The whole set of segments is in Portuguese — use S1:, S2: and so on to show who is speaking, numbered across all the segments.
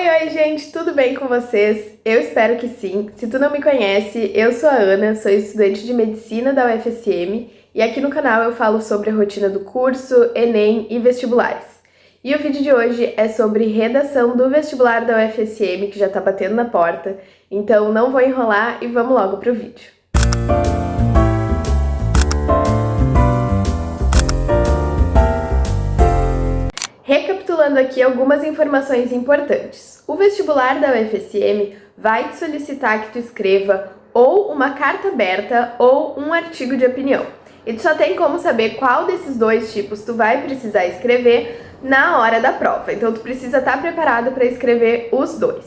S1: Oi, gente, tudo bem com vocês? Eu espero que sim. Se tu não me conhece, eu sou a Ana, sou estudante de Medicina da UFSM e aqui no canal eu falo sobre a rotina do curso, Enem e vestibulares. E o vídeo de hoje é sobre redação do vestibular da UFSM, que já tá batendo na porta, então não vou enrolar e vamos logo pro vídeo. Recapitulando aqui algumas informações importantes. O vestibular da UFSM vai te solicitar que tu escreva ou uma carta aberta ou um artigo de opinião. E tu só tem como saber qual desses dois tipos tu vai precisar escrever na hora da prova. Então tu precisa estar preparado para escrever os dois.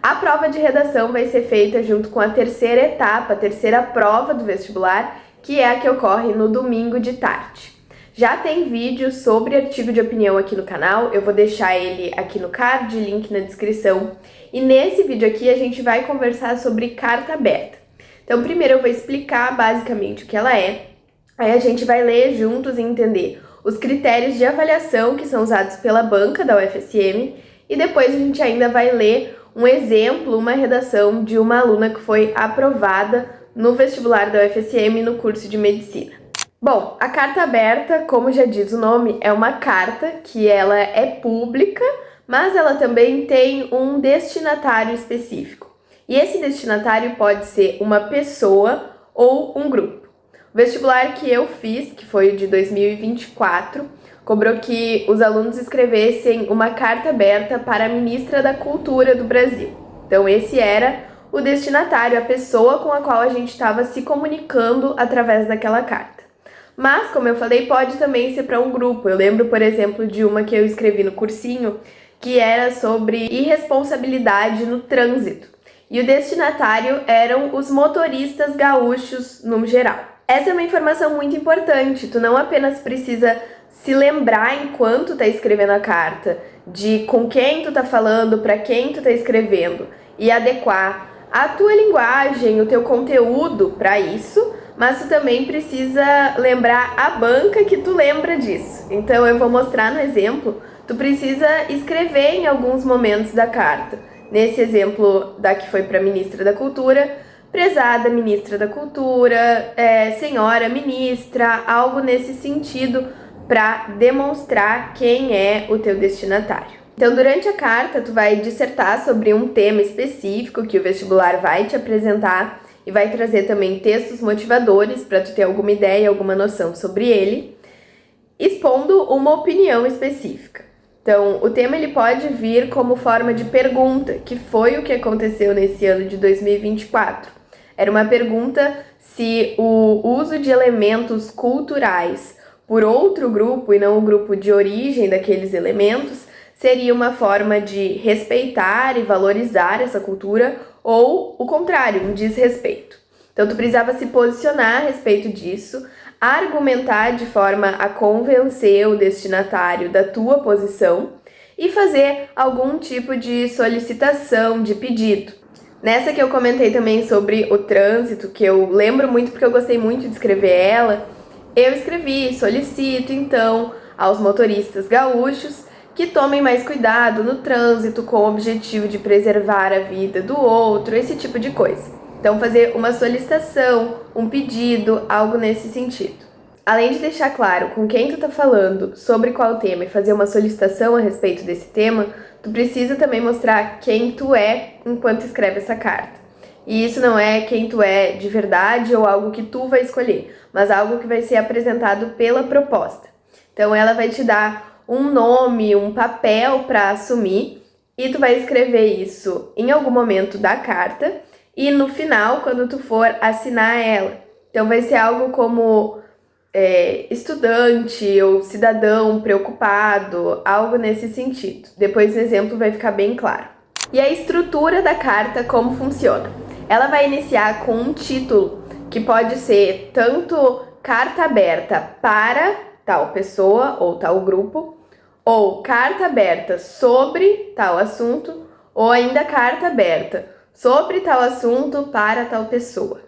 S1: A prova de redação vai ser feita junto com a terceira etapa, a terceira prova do vestibular, que é a que ocorre no domingo de tarde. Já tem vídeo sobre artigo de opinião aqui no canal, eu vou deixar ele aqui no card, link na descrição. E nesse vídeo aqui a gente vai conversar sobre carta aberta. Então primeiro eu vou explicar basicamente o que ela é, aí a gente vai ler juntos e entender os critérios de avaliação que são usados pela banca da UFSM e depois a gente ainda vai ler um exemplo, uma redação de uma aluna que foi aprovada no vestibular da UFSM no curso de Medicina. Bom, a carta aberta, como já diz o nome, é uma carta que ela é pública, mas ela também tem um destinatário específico. E esse destinatário pode ser uma pessoa ou um grupo. O vestibular que eu fiz, que foi o de 2024, cobrou que os alunos escrevessem uma carta aberta para a ministra da Cultura do Brasil. Então esse era o destinatário, a pessoa com a qual a gente estava se comunicando através daquela carta. Mas, como eu falei, pode também ser para um grupo. Eu lembro, por exemplo, de uma que eu escrevi no cursinho, que era sobre irresponsabilidade no trânsito. E o destinatário eram os motoristas gaúchos no geral. Essa é uma informação muito importante. Tu não apenas precisa se lembrar enquanto tá escrevendo a carta, de com quem tu tá falando, para quem tu tá escrevendo, e adequar a tua linguagem, o teu conteúdo para isso, mas tu também precisa lembrar a banca que tu lembra disso. Então eu vou mostrar no exemplo, tu precisa escrever em alguns momentos da carta. Nesse exemplo da que foi para a ministra da Cultura, prezada ministra da Cultura, senhora ministra, algo nesse sentido para demonstrar quem é o teu destinatário. Então durante a carta tu vai dissertar sobre um tema específico que o vestibular vai te apresentar e vai trazer também textos motivadores para tu ter alguma ideia, alguma noção sobre ele, expondo uma opinião específica. Então, o tema ele pode vir como forma de pergunta, que foi o que aconteceu nesse ano de 2024. Era uma pergunta se o uso de elementos culturais por outro grupo e não o grupo de origem daqueles elementos seria uma forma de respeitar e valorizar essa cultura ou o contrário, um desrespeito. Então tu precisava se posicionar a respeito disso, argumentar de forma a convencer o destinatário da tua posição e fazer algum tipo de solicitação, de pedido. Nessa que eu comentei também sobre o trânsito, que eu lembro muito porque eu gostei muito de escrever ela, eu escrevi, solicito então aos motoristas gaúchos que tomem mais cuidado no trânsito com o objetivo de preservar a vida do outro, esse tipo de coisa. Então fazer uma solicitação, um pedido, algo nesse sentido. Além de deixar claro com quem tu tá falando, sobre qual tema e fazer uma solicitação a respeito desse tema, tu precisa também mostrar quem tu é enquanto escreve essa carta. E isso não é quem tu é de verdade ou algo que tu vai escolher, mas algo que vai ser apresentado pela proposta. Então ela vai te dar um nome, um papel para assumir e tu vai escrever isso em algum momento da carta e no final, quando tu for assinar ela. Então vai ser algo como estudante ou cidadão preocupado, algo nesse sentido. Depois o exemplo vai ficar bem claro. E a estrutura da carta, como funciona? Ela vai iniciar com um título que pode ser tanto carta aberta para tal pessoa ou tal grupo, ou carta aberta sobre tal assunto, ou ainda carta aberta sobre tal assunto para tal pessoa.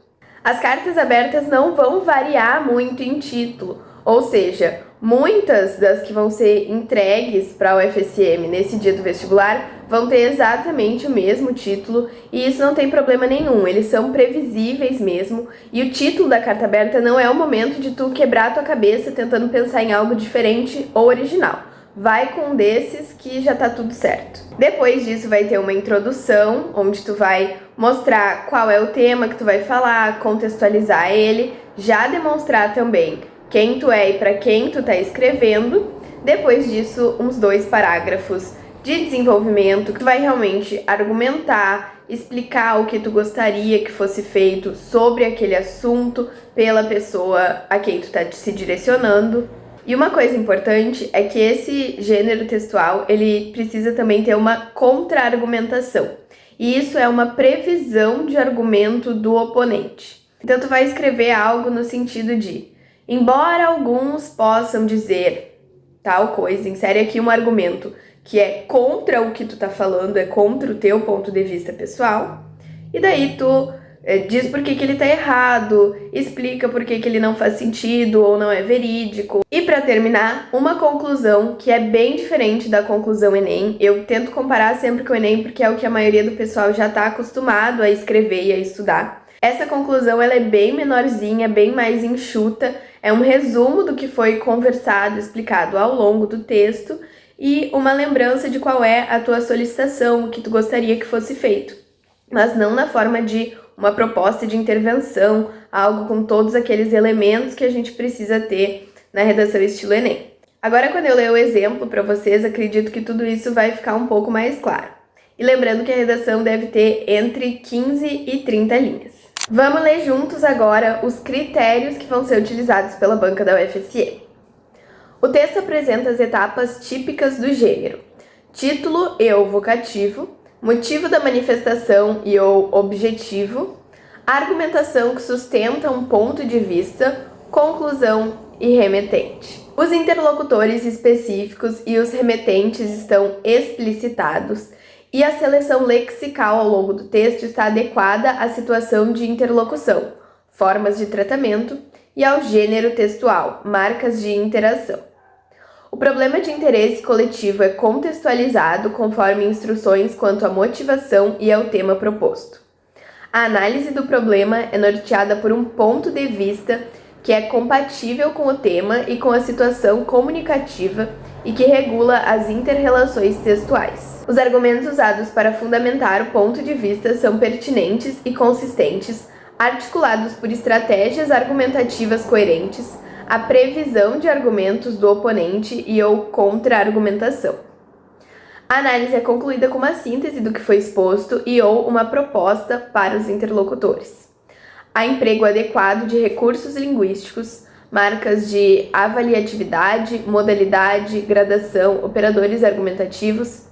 S1: As cartas abertas não vão variar muito em título, ou seja, Muitas das que vão ser entregues para a UFSM nesse dia do vestibular vão ter exatamente o mesmo título e isso não tem problema nenhum, eles são previsíveis mesmo e o título da carta aberta não é o momento de tu quebrar a tua cabeça tentando pensar em algo diferente ou original. Vai com um desses que já tá tudo certo. Depois disso vai ter uma introdução, onde tu vai mostrar qual é o tema que tu vai falar, contextualizar ele, já demonstrar também quem tu é e para quem tu tá escrevendo. Depois disso, uns 2 parágrafos de desenvolvimento, que tu vai realmente argumentar, explicar o que tu gostaria que fosse feito sobre aquele assunto pela pessoa a quem tu tá se direcionando. E uma coisa importante é que esse gênero textual, ele precisa também ter uma contra-argumentação. E isso é uma previsão de argumento do oponente. Então tu vai escrever algo no sentido de: embora alguns possam dizer tal coisa, insere aqui um argumento que é contra o que tu tá falando, é contra o teu ponto de vista pessoal, e daí tu diz por que ele tá errado, explica por que ele não faz sentido ou não é verídico. E para terminar, uma conclusão que é bem diferente da conclusão Enem. Eu tento comparar sempre com o Enem porque é o que a maioria do pessoal já tá acostumado a escrever e a estudar. Essa conclusão ela é bem menorzinha, bem mais enxuta, é um resumo do que foi conversado, explicado ao longo do texto e uma lembrança de qual é a tua solicitação, o que tu gostaria que fosse feito, mas não na forma de uma proposta de intervenção, algo com todos aqueles elementos que a gente precisa ter na redação estilo Enem. Agora, quando eu ler o exemplo para vocês, acredito que tudo isso vai ficar um pouco mais claro. E lembrando que a redação deve ter entre 15 e 30 linhas. Vamos ler juntos agora os critérios que vão ser utilizados pela banca da UFSM. O texto apresenta as etapas típicas do gênero: título e ou vocativo, motivo da manifestação e ou objetivo, argumentação que sustenta um ponto de vista, conclusão e remetente. Os interlocutores específicos e os remetentes estão explicitados e a seleção lexical ao longo do texto está adequada à situação de interlocução, formas de tratamento e ao gênero textual, marcas de interação. O problema de interesse coletivo é contextualizado conforme instruções quanto à motivação e ao tema proposto. A análise do problema é norteada por um ponto de vista que é compatível com o tema e com a situação comunicativa e que regula as inter-relações textuais. Os argumentos usados para fundamentar o ponto de vista são pertinentes e consistentes, articulados por estratégias argumentativas coerentes, a previsão de argumentos do oponente e ou contra-argumentação. A análise é concluída com uma síntese do que foi exposto e ou uma proposta para os interlocutores. Há emprego adequado de recursos linguísticos, marcas de avaliatividade, modalidade, gradação, operadores argumentativos,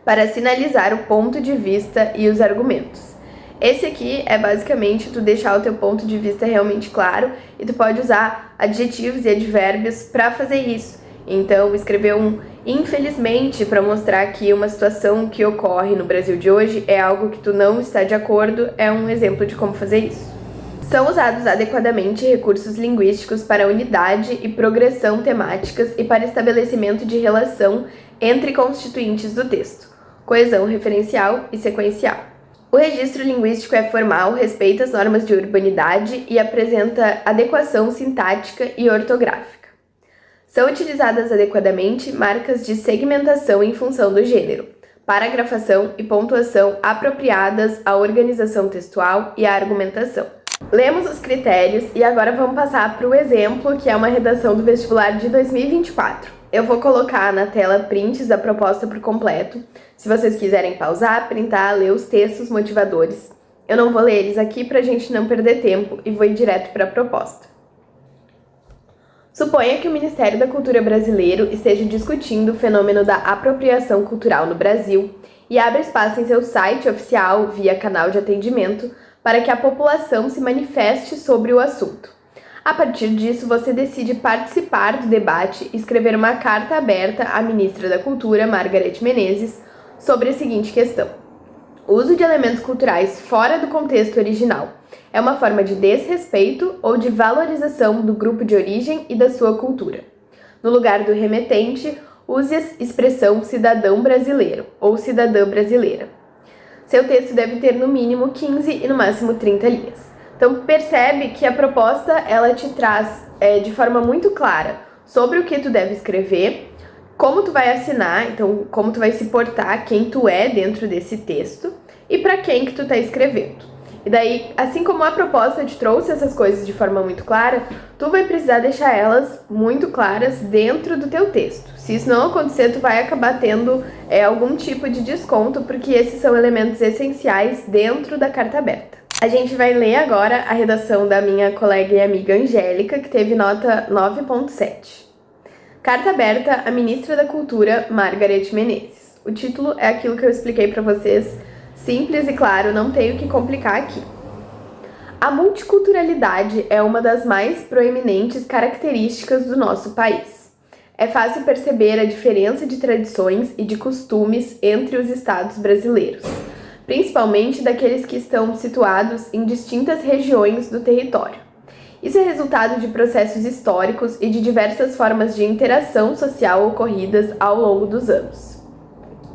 S1: para sinalizar o ponto de vista e os argumentos. Esse aqui é basicamente tu deixar o teu ponto de vista realmente claro e tu pode usar adjetivos e advérbios para fazer isso. Então, escrever um infelizmente para mostrar que uma situação que ocorre no Brasil de hoje é algo que tu não está de acordo, é um exemplo de como fazer isso. São usados adequadamente recursos linguísticos para unidade e progressão temáticas e para estabelecimento de relação entre constituintes do texto, coesão referencial e sequencial. O registro linguístico é formal, respeita as normas de urbanidade e apresenta adequação sintática e ortográfica. São utilizadas adequadamente marcas de segmentação em função do gênero, paragrafação e pontuação apropriadas à organização textual e à argumentação. Lemos os critérios e agora vamos passar para o exemplo, que é uma redação do vestibular de 2024. Eu vou colocar na tela prints da proposta por completo. Se vocês quiserem pausar, printar, ler os textos motivadores. Eu não vou ler eles aqui para a gente não perder tempo e vou ir direto para a proposta. Suponha que o Ministério da Cultura brasileiro esteja discutindo o fenômeno da apropriação cultural no Brasil e abra espaço em seu site oficial, via canal de atendimento, para que a população se manifeste sobre o assunto. A partir disso, você decide participar do debate e escrever uma carta aberta à ministra da Cultura, Margareth Menezes, sobre a seguinte questão: o uso de elementos culturais fora do contexto original é uma forma de desrespeito ou de valorização do grupo de origem e da sua cultura? No lugar do remetente, use a expressão cidadão brasileiro ou cidadã brasileira. Seu texto deve ter no mínimo 15 e no máximo 30 linhas. Então percebe que a proposta ela te traz de forma muito clara sobre o que tu deve escrever, como tu vai assinar, então como tu vai se portar, quem tu é dentro desse texto e para quem que tu tá escrevendo. E daí, assim como a proposta te trouxe essas coisas de forma muito clara, tu vai precisar deixar elas muito claras dentro do teu texto. Se isso não acontecer, tu vai acabar tendo algum tipo de desconto, porque esses são elementos essenciais dentro da carta aberta. A gente vai ler agora a redação da minha colega e amiga Angélica, que teve nota 9.7. Carta aberta à Ministra da Cultura, Margareth Menezes. O título é aquilo que eu expliquei para vocês, simples e claro, não tenho que complicar aqui. A multiculturalidade é uma das mais proeminentes características do nosso país. É fácil perceber a diferença de tradições e de costumes entre os estados brasileiros, principalmente daqueles que estão situados em distintas regiões do território. Isso é resultado de processos históricos e de diversas formas de interação social ocorridas ao longo dos anos.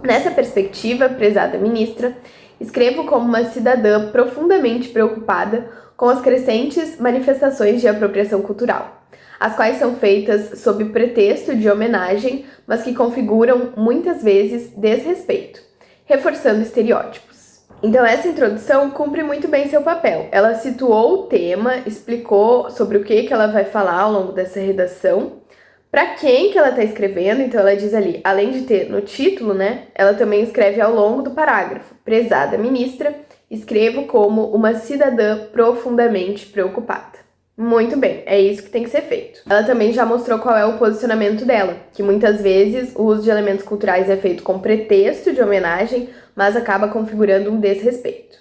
S1: Nessa perspectiva, prezada ministra, escrevo como uma cidadã profundamente preocupada com as crescentes manifestações de apropriação cultural, as quais são feitas sob pretexto de homenagem, mas que configuram muitas vezes desrespeito, reforçando estereótipos. Então essa introdução cumpre muito bem seu papel. Ela situou o tema, explicou sobre o que ela vai falar ao longo dessa redação, para quem que ela está escrevendo. Então ela diz ali, além de ter no título, né, ela também escreve ao longo do parágrafo: prezada ministra, escrevo como uma cidadã profundamente preocupada. Muito bem, é isso que tem que ser feito. Ela também já mostrou qual é o posicionamento dela, que muitas vezes o uso de elementos culturais é feito com pretexto de homenagem, mas acaba configurando um desrespeito.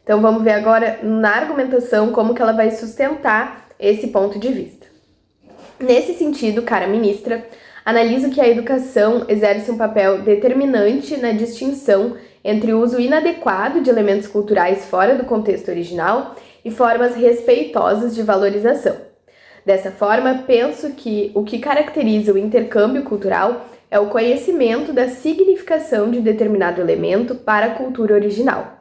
S1: Então vamos ver agora na argumentação como que ela vai sustentar esse ponto de vista. Nesse sentido, cara ministra, analiso que a educação exerce um papel determinante na distinção entre o uso inadequado de elementos culturais fora do contexto original e formas respeitosas de valorização. Dessa forma, penso que o que caracteriza o intercâmbio cultural é o conhecimento da significação de determinado elemento para a cultura original,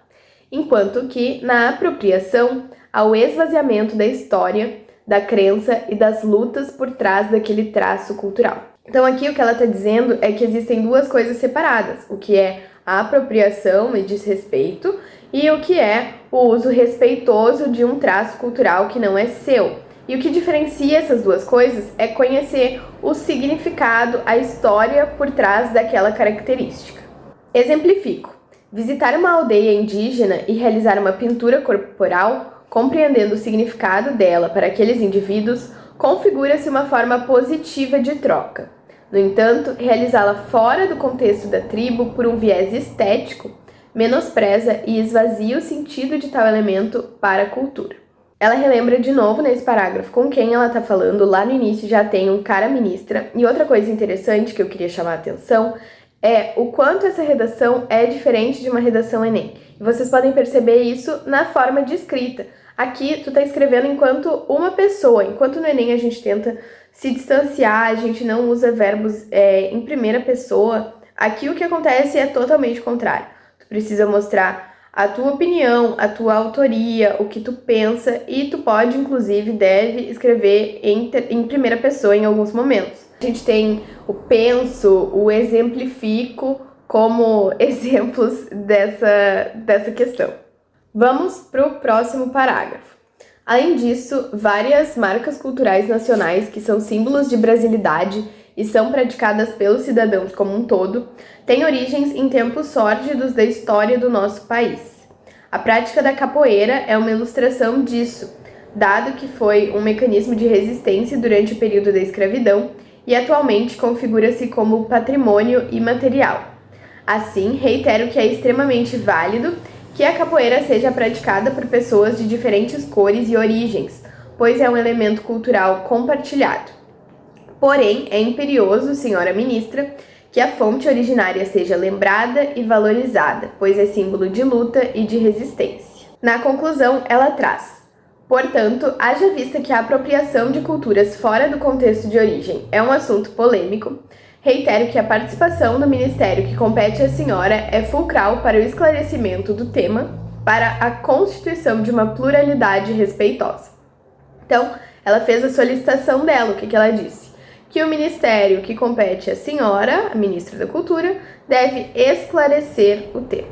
S1: enquanto que, na apropriação, há o esvaziamento da história, da crença e das lutas por trás daquele traço cultural. Então aqui o que ela está dizendo é que existem duas coisas separadas, o que é a apropriação e desrespeito e o que é o uso respeitoso de um traço cultural que não é seu. E o que diferencia essas duas coisas é conhecer o significado, a história por trás daquela característica. Exemplifico. Visitar uma aldeia indígena e realizar uma pintura corporal, compreendendo o significado dela para aqueles indivíduos, configura-se uma forma positiva de troca. No entanto, realizá-la fora do contexto da tribo por um viés estético menospreza e esvazia o sentido de tal elemento para a cultura. Ela relembra de novo nesse parágrafo com quem ela está falando. Lá no início já tem um cara ministra. E outra coisa interessante que eu queria chamar a atenção é o quanto essa redação é diferente de uma redação Enem. E vocês podem perceber isso na forma de escrita. Aqui tu tá escrevendo enquanto uma pessoa, enquanto no Enem a gente tenta se distanciar, a gente não usa verbos em primeira pessoa. Aqui o que acontece é totalmente contrário. Tu precisa mostrar a tua opinião, a tua autoria, o que tu pensa, e tu pode, inclusive, deve escrever em primeira pessoa em alguns momentos. A gente tem o penso, o exemplifico como exemplos dessa questão. Vamos para o próximo parágrafo. Além disso, várias marcas culturais nacionais que são símbolos de brasilidade e são praticadas pelos cidadãos como um todo, têm origens em tempos sórdidos da história do nosso país. A prática da capoeira é uma ilustração disso, dado que foi um mecanismo de resistência durante o período da escravidão e atualmente configura-se como patrimônio imaterial. Assim, reitero que é extremamente válido que a capoeira seja praticada por pessoas de diferentes cores e origens, pois é um elemento cultural compartilhado. Porém, é imperioso, senhora ministra, que a fonte originária seja lembrada e valorizada, pois é símbolo de luta e de resistência. Na conclusão, ela traz: Portanto, haja vista que a apropriação de culturas fora do contexto de origem é um assunto polêmico, reitero que a participação do ministério que compete à senhora é fulcral para o esclarecimento do tema, para a constituição de uma pluralidade respeitosa. Então, ela fez a solicitação dela, o que ela disse? Que o ministério que compete à senhora, a ministra da Cultura, deve esclarecer o tema.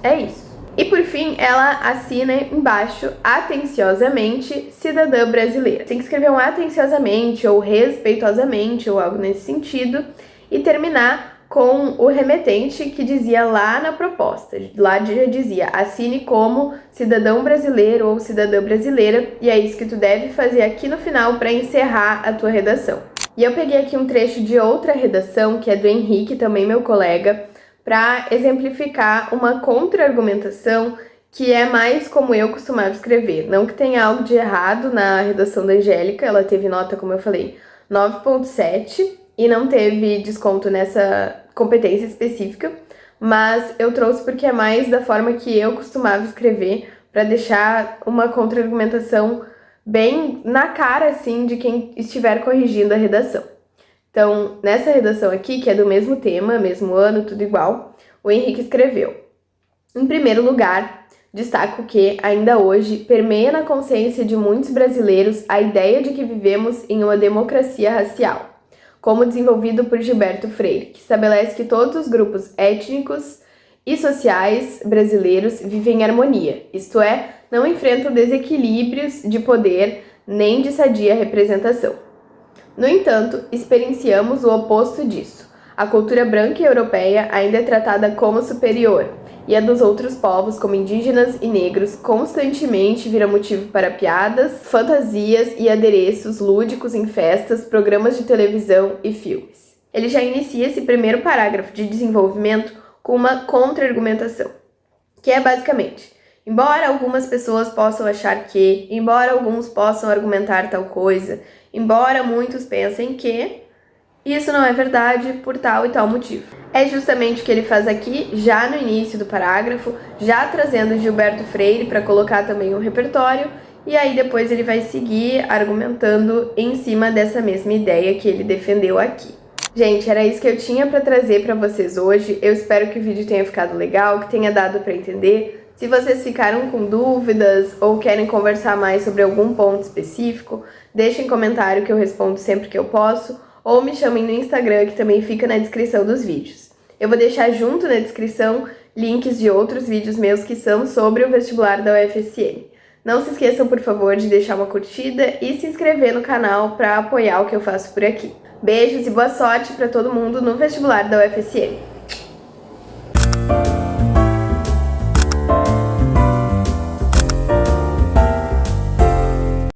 S1: É isso. E por fim, ela assina embaixo, atenciosamente, cidadã brasileira. Tem que escrever um atenciosamente ou respeitosamente ou algo nesse sentido e terminar com o remetente que dizia lá na proposta. Lá já dizia, assine como cidadão brasileiro ou cidadã brasileira, e é isso que tu deve fazer aqui no final para encerrar a tua redação. E eu peguei aqui um trecho de outra redação, que é do Henrique, também meu colega, para exemplificar uma contra-argumentação que é mais como eu costumava escrever. Não que tenha algo de errado na redação da Angélica, ela teve nota, como eu falei, 9.7 e não teve desconto nessa competência específica, mas eu trouxe porque é mais da forma que eu costumava escrever, para deixar uma contra-argumentação bem na cara, assim, de quem estiver corrigindo a redação. Então, nessa redação aqui, que é do mesmo tema, mesmo ano, tudo igual, o Henrique escreveu: em primeiro lugar, destaco que, ainda hoje, permeia na consciência de muitos brasileiros a ideia de que vivemos em uma democracia racial, como desenvolvido por Gilberto Freire, que estabelece que todos os grupos étnicos e sociais brasileiros vivem em harmonia, isto é, não enfrentam desequilíbrios de poder nem de sadia representação. No entanto, experienciamos o oposto disso. A cultura branca e europeia ainda é tratada como superior, e a dos outros povos, como indígenas e negros, constantemente vira motivo para piadas, fantasias e adereços lúdicos em festas, programas de televisão e filmes. Ele já inicia esse primeiro parágrafo de desenvolvimento com uma contra-argumentação, que é basicamente: embora algumas pessoas possam achar que, embora alguns possam argumentar tal coisa, embora muitos pensem que, isso não é verdade por tal e tal motivo. É justamente o que ele faz aqui, já no início do parágrafo, já trazendo Gilberto Freire para colocar também um repertório, e aí depois ele vai seguir argumentando em cima dessa mesma ideia que ele defendeu aqui. Gente, era isso que eu tinha para trazer para vocês hoje. Eu espero que o vídeo tenha ficado legal, que tenha dado para entender. Se vocês ficaram com dúvidas ou querem conversar mais sobre algum ponto específico, deixem comentário que eu respondo sempre que eu posso, ou me chamem no Instagram, que também fica na descrição dos vídeos. Eu vou deixar junto na descrição links de outros vídeos meus que são sobre o vestibular da UFSM. Não se esqueçam, por favor, de deixar uma curtida e se inscrever no canal para apoiar o que eu faço por aqui. Beijos e boa sorte para todo mundo no vestibular da UFSM.